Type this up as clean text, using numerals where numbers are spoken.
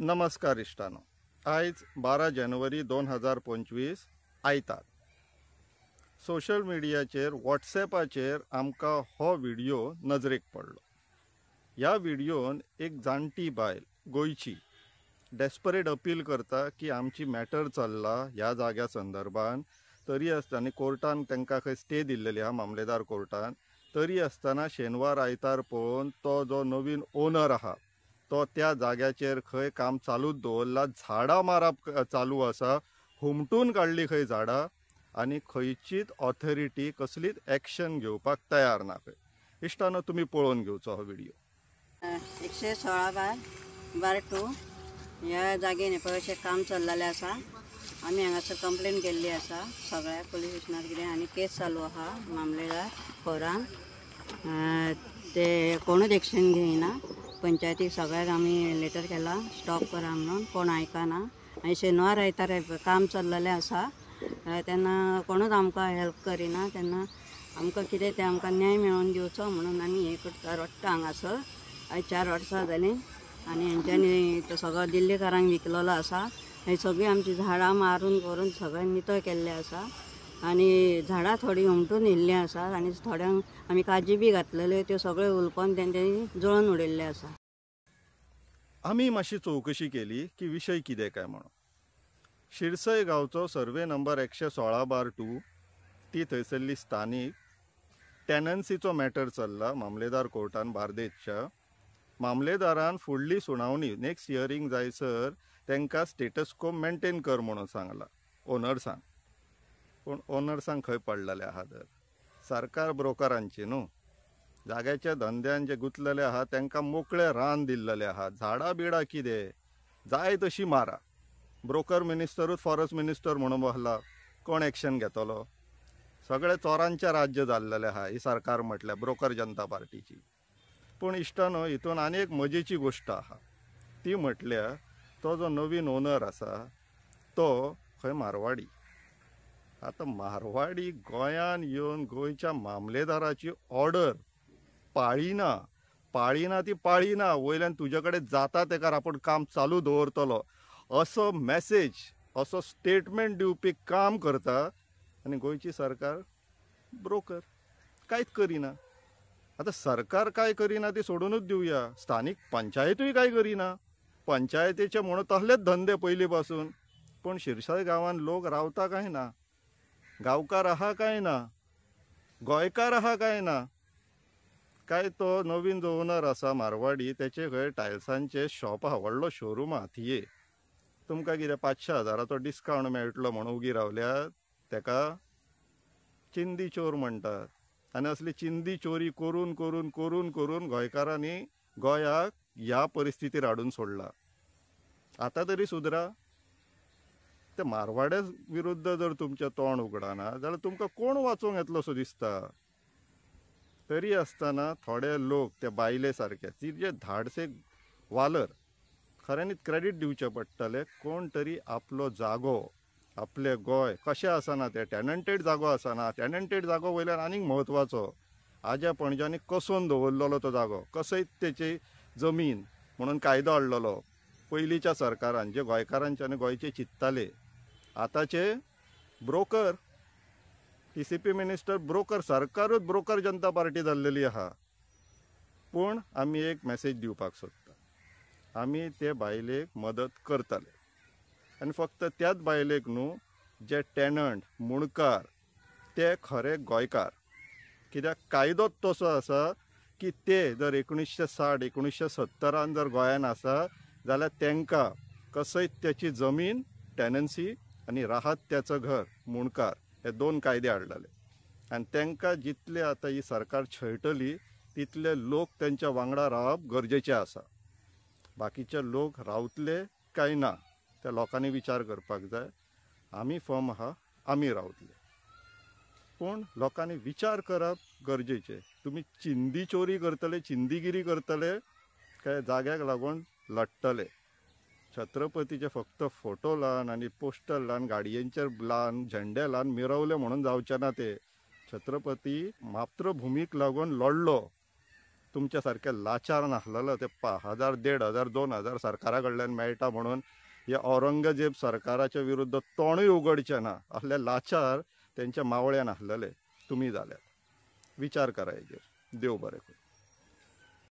नमस्कार इश्टानो. आयज 12 जानेवारी 2025 आयतार. सोशल मिडियाचेर व्हॉट्सॅपाचेर आमकां हो व्हिडिओ नजरेक पडलो. ह्या व्हिडिओन एक जाणटी बायल गोंयची डेस्परेट अपील करता की आमची मॅटर चल्ला ह्या जाग्या संदर्भान. तरी आसतना कोर्टान तांकां खंय स्टे दिल्लेली आहा मामलेदार कोर्टान. तरी आसतना शेनवार आयतार पळोवन तो जो नवीन ओनर आहा तो त्या जाग्याचेर खंय काम चालूच दवरला. झाडां मारप चालू आसा, हुमटून काडली खंय झाडां आनी खंयचीच ऑथॉरिटी कसलीच एक्शन घेवपाक तयार ना खंय. इश्टानो तुमी पळोवन घेवचो हो व्हिडिओ. 116/2 ह्या जागेन पळय अशें काम चल्लेलें आसा. आमी हांगासर कंप्लेन केल्ली आसा सगळ्या पुलीस स्टेशनार कितें आनी केस चालू आहा मामलेदार खोरान. ते कोणूच एक्शन घेयना. पंचायतीक सगळ्याक आमी लेटर केला स्टॉप करा म्हणून, कोण आयकना. आनी शेनवार आयतार काम चल्लेलें आसा तेन्ना कोणूच आमकां हेल्प करिना. तेन्ना आमकां कितें तें आमकां न्याय मेळोवन दिवचो म्हणून आमी हें करता रडटा हांगासर. आयज 4 वर्सां जालीं आनी हेंच्यांनी तो सगळो दिल्लीकारांक विकलेलो आसा. ही सगळीं आमची झाडां मारून करून सगळें नितळ केल्लें आसा आनी झाडां थोडीं हुमटून येयल्लीं आसात आनी थोड्यांक आमी काजी बी घातलेल्यो त्यो सगळ्यो उलपन तेंच्यांनी जळोवन उडयल्ले आसा. आमी मातशी चवकशी केली की विशय कितें काय म्हणून. शिरसय गांवचो सर्वे नंबर 116/2 ती थंयसरली स्थानीक टॅनन्सीचो मॅटर चल्ला मामलेदार कोर्टान बार्देसच्या. मामलेदारान फुडली सुनावणी नेक्स्ट हियरींग जायसर तांकां स्टेटस को मेंटेन कर म्हणून सांगला ओनर्सांक. पूण ओनर्सांक खंय पडलेले आहा तर सरकार ब्रोकरांची न्हू. जाग्याच्या धंद्यान जे गुंतलेले आहा तांकां मोकळे रान दिल्लेले आहा. झाडां बिडां कितें जाय तशी मारा. ब्रोकर मिनिस्टरूच फॉरेस्ट मिनिस्टर म्हणून बसला. कोण एक्शन घेतलो? सगळे चोरांचें राज्य जाल्लेलें आहा ही सरकार म्हटल्यार ब्रोकर जनता पार्टीची. पूण इश्टानो हितून आनी एक मजेची गोश्ट आहा. ती म्हटल्यार तो जो नवीन ओनर आसा तो खंय मारवाडी. आतां मारवाडी गोंयान येवन गोंयच्या मामलेदाराची ऑर्डर पाळिना ती पाळिना. वयल्यान तुजे कडेन जाता तेका आपूण काम चालू दवरतलो असो मॅसेज असो स्टेटमेंट दिवपी काम करता आनी गोंयची सरकार ब्रोकर कांयच करिना. आतां सरकार काय करिना ती सोडूनच दिवया. स्थानीक पंचायतूय काय करिना. पंचायतीचे म्हणून तसलेच धंदे पयलीं पासून. पूण शिरसाय गांवांत लोक रावता काय ना, गांवकार आहा काय ना, गोंयकार आहा काय ना. काय तो नवीन जो ओनर आसा मारवाडी तेचे खंय टायल्सांचे शॉप आहा, व्हडलो शोरूम आहा. थिये तुमकां कितें 500,000चो डिस्कावंट मेळटलो म्हणून उगी रावल्यात. तेका चिंदी चोर म्हणटात. आनी असली चिंदी चोरी करून करून करून करून गोंयकारांनी गोंयाक ह्या परिस्थितीर हाडून सोडला. आतां तरी सुदरा. ते मारवाड्या विरुद्ध जर तुमचें तोंड उगडाना जाल्यार तुमकां कोण वाचोवंक येतलो सो दिसता. तरी आसतना थोडे लोक ते बायले सारके तिजे धाडसे वालर खऱ्यांनीच क्रेडीट दिवचें पडटलें. कोण तरी आपलो जागो आपले गोंय कशें आसना ते टॅनंटेड जागो आसना. टॅनंटेड जागो वयल्यान आनीक म्हत्वाचो आज्या पणज्यांनी कसोवन दवरलेलो तो जागो. कसयत तेची जमीन म्हणून कायदो हाडलेलो पयलींच्या सरकारान जे गोंयकारांचे आनी गोंयचे चिंत्ताले. आतांचे ब्रोकर TCP मिनिस्टर ब्रोकर. सरकारूच ब्रोकर जनता पार्टी जाल्लेली आहा. पूण आमी एक मॅसेज दिवपाक सोदता. आमी ते बायलेक मदत करतले आनी फक्त त्याच बायलेक न्हू जे टॅनंट मुणकार ते खरे गोंयकार. कित्याक कायदोच तसो आसा की ते जर 1960 1970 जर गोंयान आसा जाल्यार तांकां कसयत त्याची जमीन टॅनन्सी आनी राहत त्याचं घर मुणकार हे 2 कायदे हाडलेले. आनी तांकां जितले आतां ही सरकार छळटली तितले लोक त्यांच्या वांगडा रावप गरजेचें आसा. बाकीचे लोक रावतले काय ना त्या लोकांनी विचार करपाक जाय. आमी फर्म आहा, आमी रावतले. पूण लोकांनी विचार करप गरजेचें. तुमी चिंदी चोरी करतले, चिंदीगिरी करतले काय जाग्याक लागून लडटले. छत्रपतीचे फक्त फोटो लावन आनी पोस्टर लावन गाडयेंचेर लावन झेंडे लावन मिरवले म्हणून जावचे ना. ते छत्रपती मातृभुमीक लागून लढलो. तुमच्या सारके लाचार नासलेलो ते 1000, 1500, 2000 सरकारा कडल्यान मेळटा म्हणून या औरंगजेब सरकाराच्या विरुद्ध तोंडूय उगडचे ना असले लाचार त्यांच्या मावळ्यान आसलेले तुमी जाल्यात. विचार करा हेजेर. देव बरें करूं.